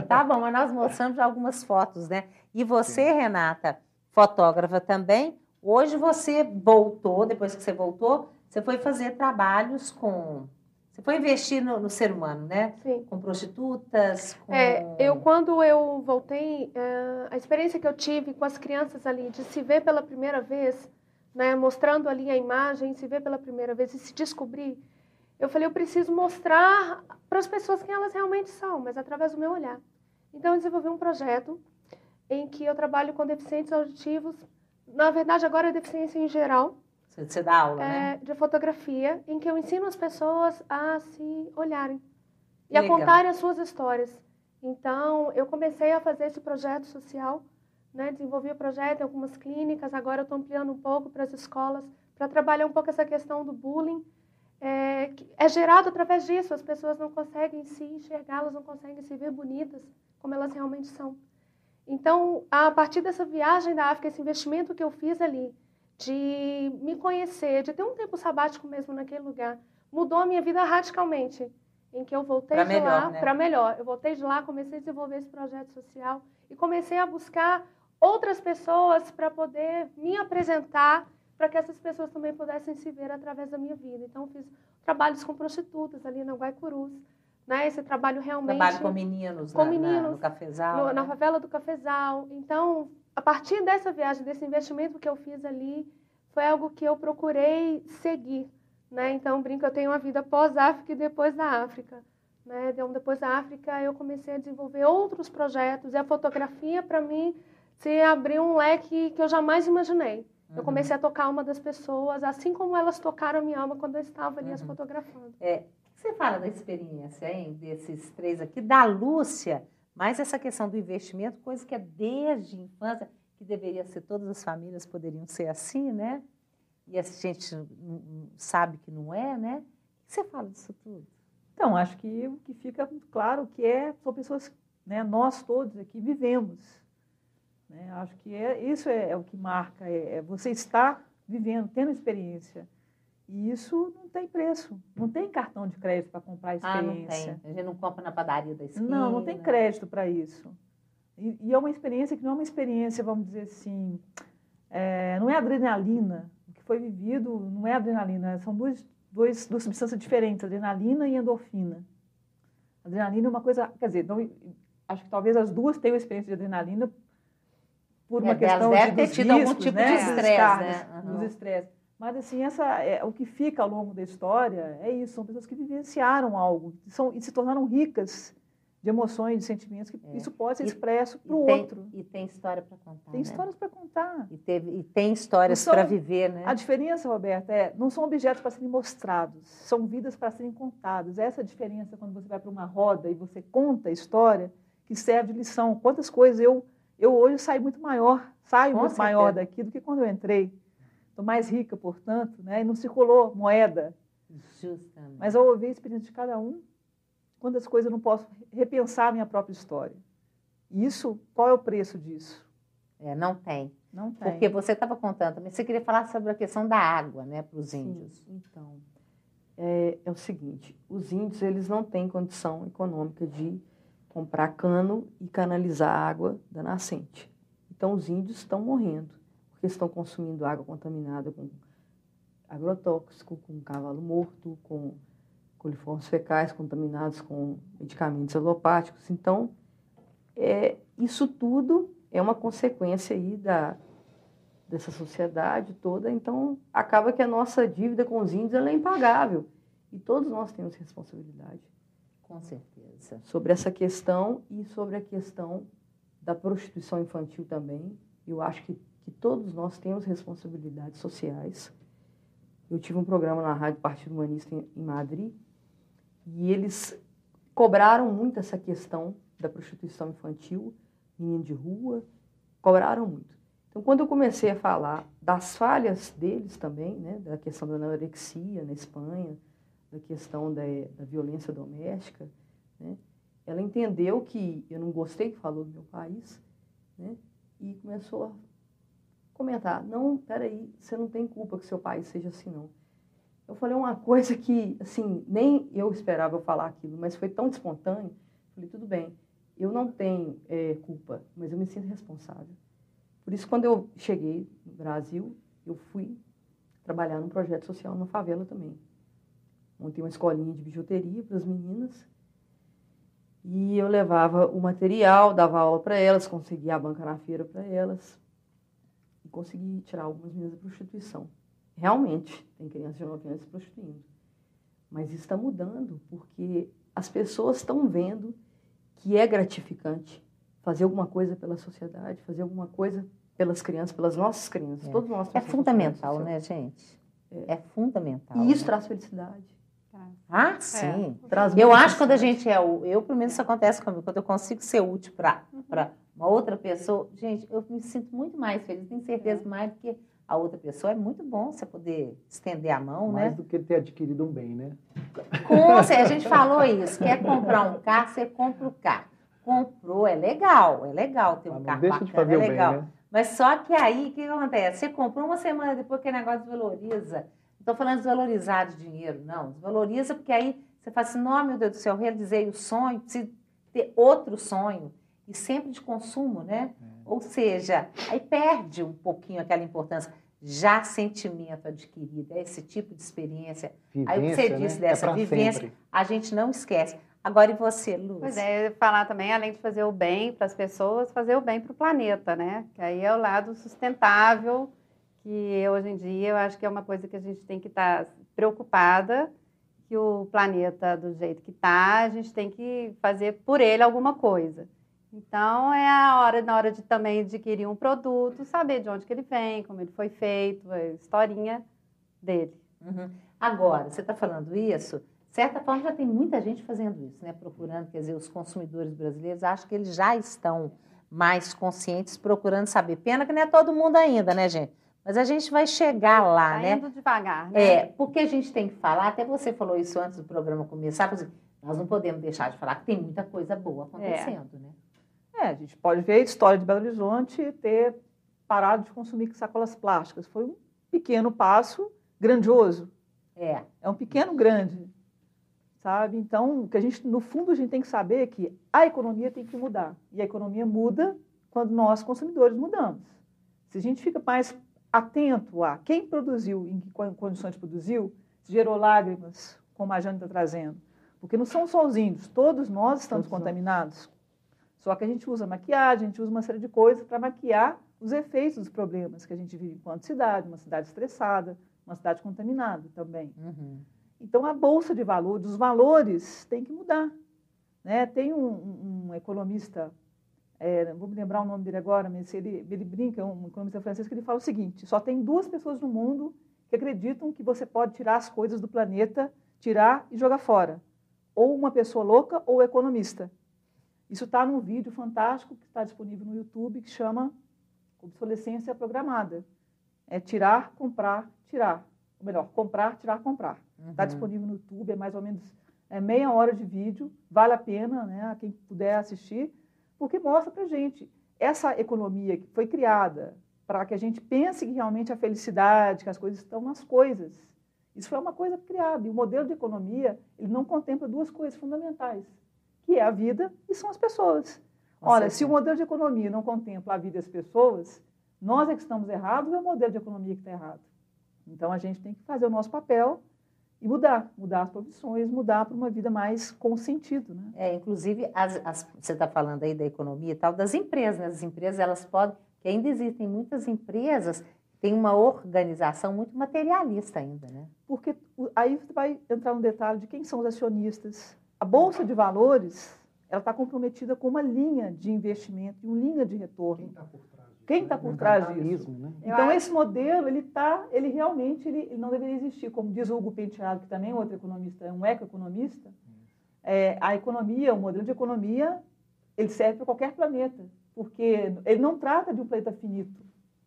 Tá bom, mas nós mostramos algumas fotos, né? E você, sim, Renata, fotógrafa também, hoje você voltou, depois que você voltou, você foi fazer trabalhos com... Você foi investir no ser humano, né? Sim. Com prostitutas, com... Quando eu voltei, a experiência que eu tive com as crianças ali, de se ver pela primeira vez, né, mostrando ali a imagem, se ver pela primeira vez e se descobrir, eu falei, eu preciso mostrar para as pessoas quem elas realmente são, mas através do meu olhar. Então, eu desenvolvi um projeto em que eu trabalho com deficientes auditivos, na verdade, agora é deficiência em geral. Você dá aula, né? De fotografia, em que eu ensino as pessoas a se olharem e legal, a contarem as suas histórias. Então, eu comecei a fazer esse projeto social, né, desenvolvi o projeto em algumas clínicas, agora eu estou ampliando um pouco para as escolas, para trabalhar um pouco essa questão do bullying, que é gerado através disso, as pessoas não conseguem se enxergar, elas não conseguem se ver bonitas como elas realmente são. Então, a partir dessa viagem da África, esse investimento que eu fiz ali, de me conhecer, de ter um tempo sabático mesmo naquele lugar, mudou a minha vida radicalmente. Em que eu voltei Pra de melhor, lá né? para melhor. Eu voltei de lá, comecei a desenvolver esse projeto social e comecei a buscar outras pessoas para poder me apresentar, para que essas pessoas também pudessem se ver através da minha vida. Então, fiz trabalhos com prostitutas ali na Guaicurus, né? Esse trabalho realmente... Trabalho com meninos, no Cafezal. Na né? favela do Cafezal. Então, a partir dessa viagem, desse investimento que eu fiz ali, foi algo que eu procurei seguir, né? Então, brinco, eu tenho uma vida pós-África e depois da África, né? Então, depois da África, eu comecei a desenvolver outros projetos, e a fotografia, para mim, se abriu um leque que eu jamais imaginei. Eu comecei a tocar uma das pessoas, assim como elas tocaram a minha alma quando eu estava ali as fotografando. O que você fala da experiência, hein, desses três aqui, da Lúcia, mas essa questão do investimento, coisa que é desde a infância, que deveria ser, todas as famílias poderiam ser assim, né? E a gente sabe que não é, né? O que você fala disso tudo? Então, acho que o que fica muito claro que são pessoas, né, nós todos aqui vivemos. Né? Acho que isso é o que marca, você estar vivendo, tendo experiência. E isso não tem preço, não tem cartão de crédito para comprar a experiência. Não tem, a gente não compra na padaria da esquina. Não tem crédito para isso. E é uma experiência que não é uma experiência, vamos dizer assim, não é adrenalina. O que foi vivido não é adrenalina, são duas substâncias diferentes, adrenalina e endorfina. Adrenalina é uma coisa, quer dizer, acho que talvez as duas tenham experiência de adrenalina por uma questão deve ter dos tido riscos, algum tipo né? de estresse, né? Dos estresses. Mas, assim, o que fica ao longo da história é isso, são pessoas que vivenciaram algo e se tornaram ricas de emoções, de sentimentos, que isso pode ser expresso para o outro. E tem história para contar, Tem histórias para contar. E tem histórias para viver, né? A diferença, Roberta, não são objetos para serem mostrados, são vidas para serem contadas. Essa é a diferença quando você vai para uma roda e você conta a história, que serve de lição. Quantas coisas eu hoje saio muito maior daqui do que quando eu entrei. Estou mais rica, portanto, né? E não circulou moeda. Justamente. Mas ao ouvir a experiência de cada um, quantas coisas eu não posso repensar a minha própria história. E isso, qual é o preço disso? Não tem. Não tem. Porque você estava contando também, você queria falar sobre a questão da água, né, para os índios. Então, é o seguinte, os índios, eles não têm condição econômica de comprar cano e canalizar a água da nascente. Então, os índios estão morrendo, porque estão consumindo água contaminada com agrotóxico, com cavalo morto, com coliformes fecais contaminados com medicamentos alopáticos. Então, isso tudo é uma consequência aí dessa sociedade toda. Então, acaba que a nossa dívida com os índios ela é impagável. E todos nós temos responsabilidade. Com certeza. Sobre essa questão e sobre a questão da prostituição infantil também. Eu acho que todos nós temos responsabilidades sociais. Eu tive um programa na Rádio Partido Humanista em Madrid, e eles cobraram muito essa questão da prostituição infantil, menino de rua, cobraram muito. Então, quando eu comecei a falar das falhas deles também, né, da questão da anorexia na Espanha, da questão da violência doméstica, né, ela entendeu que eu não gostei que falou do meu país, né, e começou a comentar, não, peraí, você não tem culpa que seu país seja assim, não. Eu falei uma coisa que, assim, nem eu esperava eu falar aquilo, mas foi tão espontâneo. Falei, tudo bem, eu não tenho culpa, mas eu me sinto responsável. Por isso, quando eu cheguei no Brasil, eu fui trabalhar num projeto social na favela também. Montei uma escolinha de bijuteria para as meninas, e eu levava o material, dava aula para elas, conseguia a banca na feira para elas, e consegui tirar algumas meninas da prostituição. Realmente, tem crianças de 9 anos se prostituindo. Mas isso está mudando, porque as pessoas estão vendo que é gratificante fazer alguma coisa pela sociedade, fazer alguma coisa pelas crianças, pelas nossas crianças. Todos nós temos fundamental, né, gente? É fundamental. E isso né? Traz felicidade. Sim. Traz eu muita acho que quando a felicidade. gente eu, pelo menos isso acontece comigo, quando eu consigo ser útil para uma outra pessoa, gente, eu me sinto muito mais feliz, tenho certeza mais do que a outra pessoa. É muito bom você poder estender a mão, Mais né? do que ter adquirido um bem, né? A gente falou isso, quer comprar um carro, você compra o carro. comprou, é legal ter um carro deixa de bacana, fazer é o bem, legal. né? Mas só que aí, o que acontece? Você comprou uma semana depois que o negócio desvaloriza. Não estou falando desvalorizar de dinheiro, não. Desvaloriza porque aí você fala assim, não, meu Deus do céu, realizei o sonho, preciso ter outro sonho. E sempre de consumo, né? Ou seja, aí perde um pouquinho aquela importância. Já sentimento adquirido, esse tipo de experiência. Vivência, Aí o que você disse né? dessa pra vivência, sempre. a gente não esquece. Agora, e você, Lúcia? Pois é, eu ia falar também, além de fazer o bem para as pessoas, fazer o bem para o planeta, né? Que aí é o lado sustentável, que hoje em dia eu acho que é uma coisa que a gente tem que estar preocupada, que o planeta do jeito que está, a gente tem que fazer por ele alguma coisa. Então, é na hora de também adquirir um produto, saber de onde que ele vem, como ele foi feito, a historinha dele. Uhum. Agora, você está falando isso, de certa forma já tem muita gente fazendo isso, né? Procurando, quer dizer, os consumidores brasileiros, acho que eles já estão mais conscientes, procurando saber. Pena que não é todo mundo ainda, né, gente? Mas a gente vai chegar lá, Tá né? indo devagar, né? Porque a gente tem que falar, até você falou isso antes do programa começar, nós não podemos deixar de falar que tem muita coisa boa acontecendo, né? A gente pode ver a história de Belo Horizonte ter parado de consumir sacolas plásticas. Foi um pequeno passo grandioso. É um pequeno grande, sabe? Então, que a gente, no fundo, a gente tem que saber que a economia tem que mudar. E a economia muda quando nós, consumidores, mudamos. Se a gente fica mais atento a quem produziu, em que condições produziu, gerou lágrimas, como a Jane está trazendo. Porque não são só os índios, todos nós estamos contaminados. Só que a gente usa maquiagem, a gente usa uma série de coisas para maquiar os efeitos dos problemas que a gente vive enquanto cidade, uma cidade estressada, uma cidade contaminada também. Uhum. Então, a bolsa de valores, os valores têm que mudar. Né? Tem um economista, não vou me lembrar o nome dele agora, mas ele brinca, um economista francês, que ele fala o seguinte, só tem 2 pessoas no mundo que acreditam que você pode tirar as coisas do planeta, tirar e jogar fora. Ou uma pessoa louca ou economista. Isso está num vídeo fantástico que está disponível no YouTube, que chama Obsolescência Programada. É tirar, comprar, tirar. Ou melhor, comprar, tirar, comprar. Está disponível no YouTube, é mais ou menos meia hora de vídeo. Vale a pena, né, a quem puder assistir, porque mostra para a gente essa economia que foi criada para que a gente pense que realmente a felicidade, que as coisas estão nas coisas. Isso foi uma coisa criada. E o modelo de economia, ele não contempla 2 coisas fundamentais, que é a vida e são as pessoas. Ora, se o modelo de economia não contempla a vida e as pessoas, nós é que estamos errados ou é o modelo de economia que está errado? Então, a gente tem que fazer o nosso papel e mudar as profissões, mudar para uma vida mais com sentido. Né? Inclusive, você está falando aí da economia e tal, das empresas. Né? As empresas, elas podem, que ainda existem muitas empresas que têm uma organização muito materialista ainda, né? Porque aí vai entrar um detalhe de quem são os acionistas. A Bolsa de Valores, ela está comprometida com uma linha de investimento e uma linha de retorno. Quem está por trás disso? Né? Então, esse modelo, ele realmente ele não deveria existir. Como diz o Hugo Penteado, que também é outro economista, é um economista, a economia, o modelo de economia, ele serve para qualquer planeta, porque ele não trata de um planeta finito.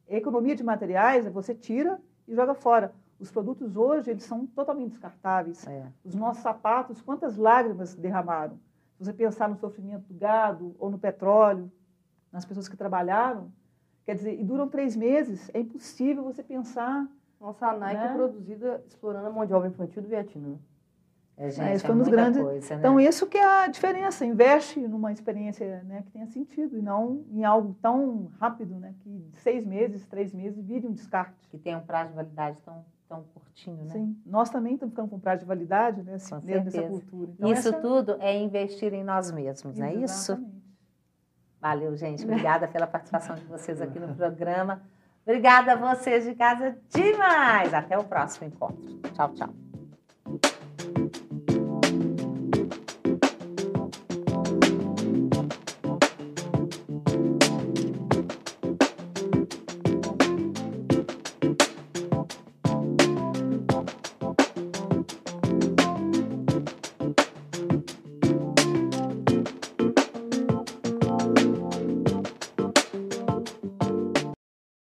A economia de materiais, você tira e joga fora. Os produtos hoje, eles são totalmente descartáveis. Os nossos sapatos, quantas lágrimas derramaram? Se você pensar no sofrimento do gado ou no petróleo, nas pessoas que trabalharam, quer dizer, e duram 3 meses, é impossível você pensar... Nossa, a Nike é produzida explorando a mão de obra infantil do Vietnã. Gente, foi um dos grandes... coisa, né? Então, isso que é a diferença. Investe numa experiência, né, que tenha sentido e não em algo tão rápido, né, que 6 meses, 3 meses, vire um descarte. Que tem um prazo de validade tão curtinho, né? Sim. Nós também estamos ficando com prazo de validade, né, nessa cultura. Então, isso tudo é investir em nós mesmos, não é isso? Exatamente. Valeu, gente. Obrigada pela participação de vocês aqui no programa. Obrigada a vocês de casa demais. Até o próximo encontro. Tchau, tchau.